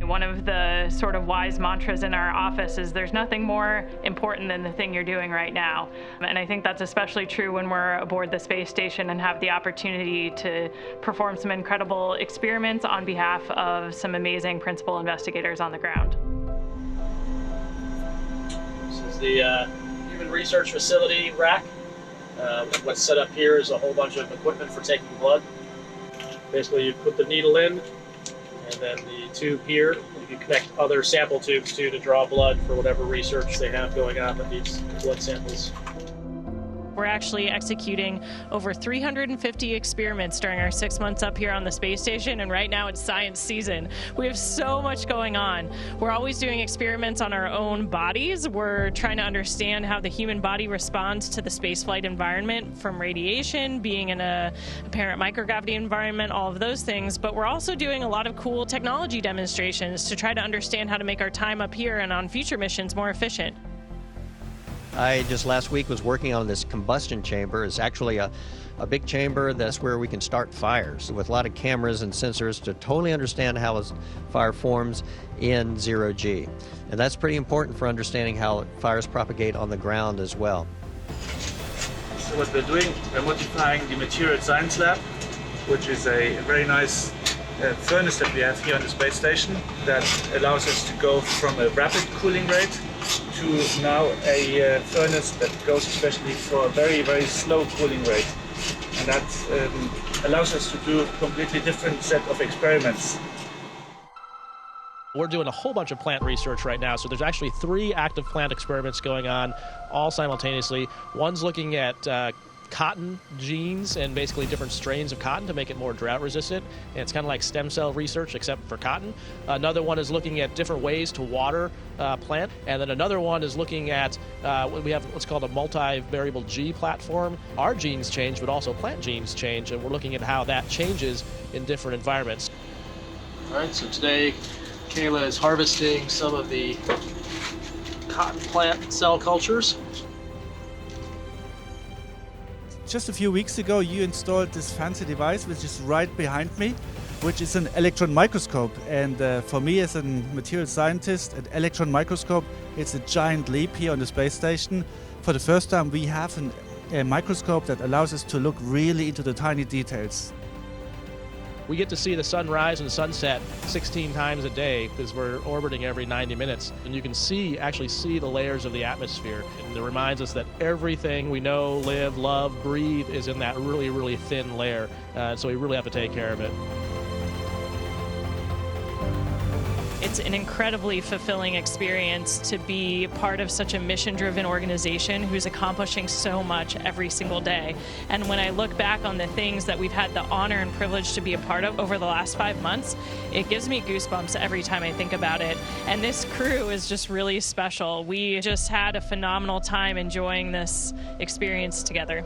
One of the sort of wise mantras in our office is there's nothing more important than the thing you're doing right now. And I think that's especially true when we're aboard the space station and have the opportunity to perform some incredible experiments on behalf of some amazing principal investigators on the ground. This is the Human Research Facility rack. What's set up here is a whole bunch of equipment for taking blood. Basically, you put the needle in, and then the tube here, you connect other sample tubes to draw blood for whatever research they have going on that needs blood samples. We're actually executing over 350 experiments during our 6 months up here on the space station, and right now it's science season. We have so much going on. We're always doing experiments on our own bodies. We're trying to understand how the human body responds to the spaceflight environment, from radiation, being in a apparent microgravity environment, all of those things. But we're also doing a lot of cool technology demonstrations to try to understand how to make our time up here and on future missions more efficient. I just last week was working on this combustion chamber. It's actually a big chamber that's where we can start fires with a lot of cameras and sensors to totally understand how a fire forms in zero-G. And that's pretty important for understanding how fires propagate on the ground as well. So what we're doing, we're modifying the material science lab, which is a very nice furnace that we have here on the space station that allows us to go from a rapid cooling rate to now a furnace that goes especially for a very, very slow cooling rate. And that allows us to do a completely different set of experiments. We're doing a whole bunch of plant research right now, so there's actually 3 active plant experiments going on all simultaneously. One's looking at cotton genes and basically different strains of cotton to make it more drought resistant, and it's kind of like stem cell research except for cotton. Another one is looking at different ways to water plant, and then another one is looking at we have what's called a multivariable G platform. Our genes change, but also plant genes change, and we're looking at how that changes in different environments. All right, so today Kayla is harvesting some of the cotton plant cell cultures. Just a few weeks ago, you installed this fancy device, which is right behind me, which is an electron microscope. And for me as a material scientist, an electron microscope, it's a giant leap here on the space station. For the first time, we have a microscope that allows us to look really into the tiny details. We get to see the sunrise and sunset 16 times a day because we're orbiting every 90 minutes. And you can actually see the layers of the atmosphere. And it reminds us that everything we know, live, love, breathe is in that really, really thin layer. So we really have to take care of it. It's an incredibly fulfilling experience to be part of such a mission-driven organization who's accomplishing so much every single day. And when I look back on the things that we've had the honor and privilege to be a part of over the last 5 months, it gives me goosebumps every time I think about it. And this crew is just really special. We just had a phenomenal time enjoying this experience together.